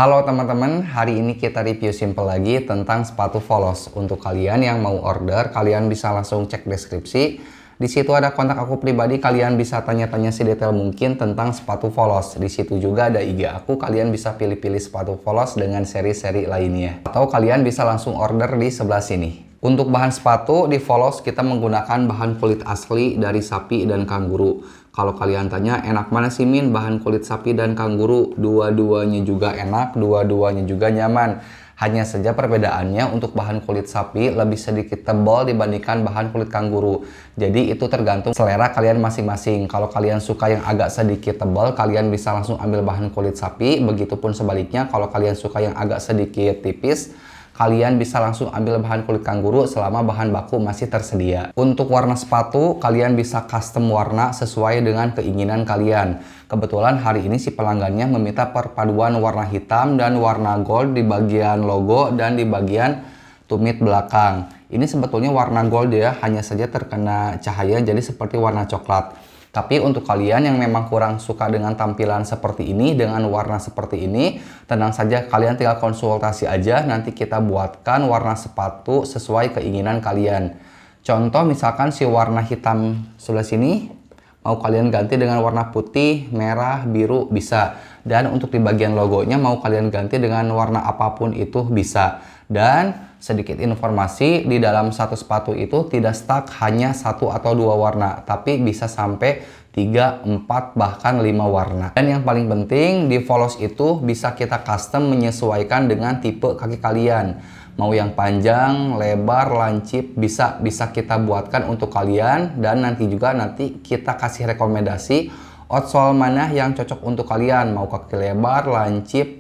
Halo teman-teman, hari ini kita review simple lagi tentang sepatu Volos. Untuk kalian yang mau order, kalian bisa langsung cek deskripsi. Di situ ada kontak aku pribadi, kalian bisa tanya-tanya sedetail mungkin tentang sepatu Volos. Di situ juga ada IG aku, kalian bisa pilih-pilih sepatu Volos dengan seri-seri lainnya. Atau kalian bisa langsung order di sebelah sini. Untuk bahan sepatu di Volos kita menggunakan bahan kulit asli dari sapi dan kanguru. Kalau kalian tanya enak mana sih Min bahan kulit sapi dan kanguru? Dua-duanya juga enak, dua-duanya juga nyaman. Hanya saja perbedaannya untuk bahan kulit sapi lebih sedikit tebal dibandingkan bahan kulit kanguru. Jadi itu tergantung selera kalian masing-masing. Kalau kalian suka yang agak sedikit tebal, kalian bisa langsung ambil bahan kulit sapi. Begitupun sebaliknya, kalau kalian suka yang agak sedikit tipis, kalian bisa langsung ambil bahan kulit kanguru selama bahan baku masih tersedia. Untuk warna sepatu, kalian bisa custom warna sesuai dengan keinginan kalian. Kebetulan hari ini si pelanggannya meminta perpaduan warna hitam dan warna gold di bagian logo dan di bagian tumit belakang. Ini sebetulnya warna gold ya, hanya saja terkena cahaya jadi seperti warna coklat. Tapi untuk kalian yang memang kurang suka dengan tampilan seperti ini, dengan warna seperti ini, tenang saja, kalian tinggal konsultasi aja, nanti kita buatkan warna sepatu sesuai keinginan kalian. Contoh misalkan si warna hitam sebelah sini, mau kalian ganti dengan warna putih, merah, biru, bisa. Dan untuk di bagian logonya mau kalian ganti dengan warna apapun itu bisa. Dan sedikit informasi, di dalam satu sepatu itu tidak stuck hanya satu atau dua warna, tapi bisa sampai 3, 4, bahkan 5 warna. Dan yang paling penting di Volos itu bisa kita custom menyesuaikan dengan tipe kaki kalian. Mau yang panjang, lebar, lancip, bisa kita buatkan untuk kalian. Dan nanti kita kasih rekomendasi outsole mana yang cocok untuk kalian. Mau kaki lebar, lancip,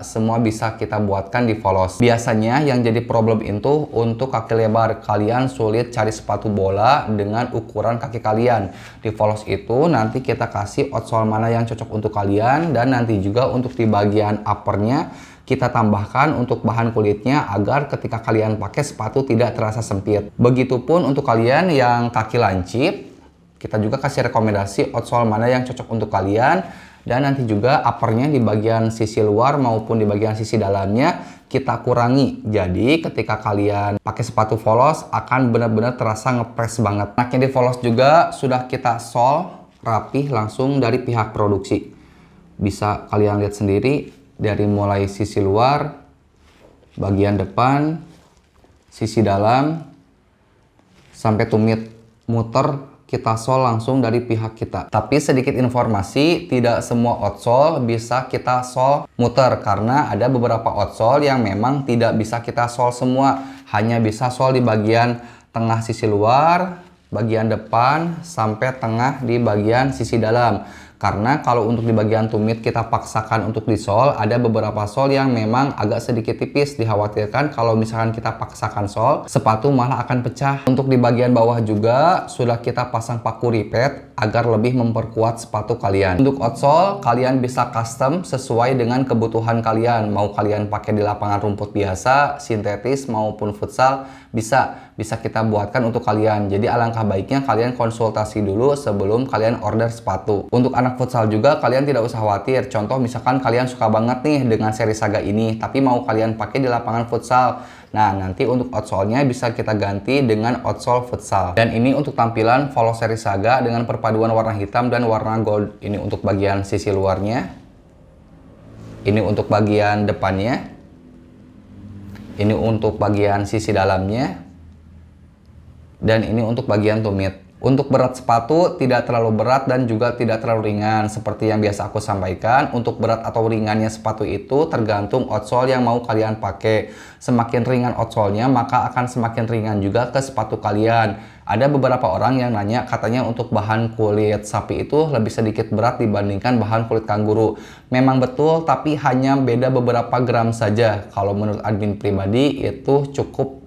semua bisa kita buatkan di Volos. Biasanya yang jadi problem itu untuk kaki lebar, kalian sulit cari sepatu bola dengan ukuran kaki kalian. Di Volos itu nanti kita kasih outsole mana yang cocok untuk kalian, dan nanti juga untuk di bagian uppernya kita tambahkan untuk bahan kulitnya agar ketika kalian pakai sepatu tidak terasa sempit. Begitupun untuk kalian yang kaki lancip, kita juga kasih rekomendasi outsole mana yang cocok untuk kalian. Dan nanti juga uppernya di bagian sisi luar maupun di bagian sisi dalamnya kita kurangi. Jadi ketika kalian pakai sepatu Volos akan benar-benar terasa ngepres banget. Enaknya di Volos juga sudah kita sol rapih langsung dari pihak produksi. Bisa kalian lihat sendiri dari mulai sisi luar, bagian depan, sisi dalam, sampai tumit muter kita sol langsung dari pihak kita. Tapi sedikit informasi, tidak semua outsole bisa kita sol muter karena ada beberapa outsole yang memang tidak bisa kita sol semua, hanya bisa sol di bagian tengah sisi luar, bagian depan, sampai tengah di bagian sisi dalam. Karena kalau untuk di bagian tumit kita paksakan untuk di sol, ada beberapa sol yang memang agak sedikit tipis. Dikhawatirkan kalau misalkan kita paksakan sol, sepatu malah akan pecah. Untuk di bagian bawah juga sudah kita pasang paku ripet agar lebih memperkuat sepatu kalian. Untuk outsole kalian bisa custom sesuai dengan kebutuhan kalian. Mau kalian pakai di lapangan rumput biasa, sintetis maupun futsal, bisa kita buatkan untuk kalian. Jadi alangkah baiknya kalian konsultasi dulu sebelum kalian order sepatu. Untuk anak futsal juga kalian tidak usah khawatir. Contoh misalkan kalian suka banget nih dengan seri Saga ini, tapi mau kalian pakai di lapangan futsal. Nah, nanti untuk outsole-nya bisa kita ganti dengan outsole futsal. Dan ini untuk tampilan Volos seri Saga dengan perpaduan warna hitam dan warna gold. Ini untuk bagian sisi luarnya. Ini untuk bagian depannya. Ini untuk bagian sisi dalamnya. Dan ini untuk bagian tumit. Untuk berat sepatu tidak terlalu berat dan juga tidak terlalu ringan. Seperti yang biasa aku sampaikan, untuk berat atau ringannya sepatu itu tergantung outsole yang mau kalian pakai. Semakin ringan outsole-nya maka akan semakin ringan juga ke sepatu kalian. Ada beberapa orang yang nanya katanya untuk bahan kulit sapi itu lebih sedikit berat dibandingkan bahan kulit kanguru. Memang betul, tapi hanya beda beberapa gram saja. Kalau menurut admin pribadi itu cukup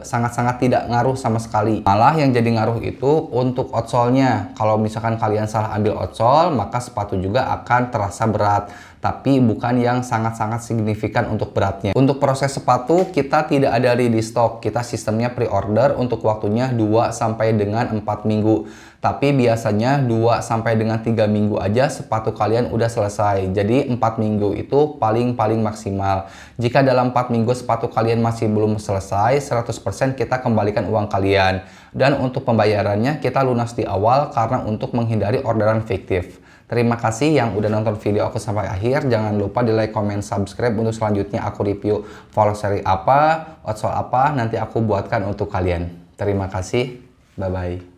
sangat-sangat tidak ngaruh sama sekali. Malah yang jadi ngaruh itu untuk outsole-nya. Kalau misalkan kalian salah ambil outsole, maka sepatu juga akan terasa berat. Tapi bukan yang sangat-sangat signifikan untuk beratnya. Untuk proses sepatu kita tidak ada ready stock. Kita sistemnya pre-order untuk waktunya 2 sampai dengan 4 minggu. Tapi biasanya 2 sampai dengan 3 minggu aja sepatu kalian udah selesai. Jadi 4 minggu itu paling maksimal. Jika dalam 4 minggu sepatu kalian masih belum selesai, 100% kita kembalikan uang kalian. Dan untuk pembayarannya kita lunas di awal karena untuk menghindari orderan fiktif. Terima kasih yang udah nonton video aku sampai akhir. Jangan lupa di like, comment, subscribe untuk selanjutnya aku review polos seri apa, outsole apa, nanti aku buatkan untuk kalian. Terima kasih, bye-bye.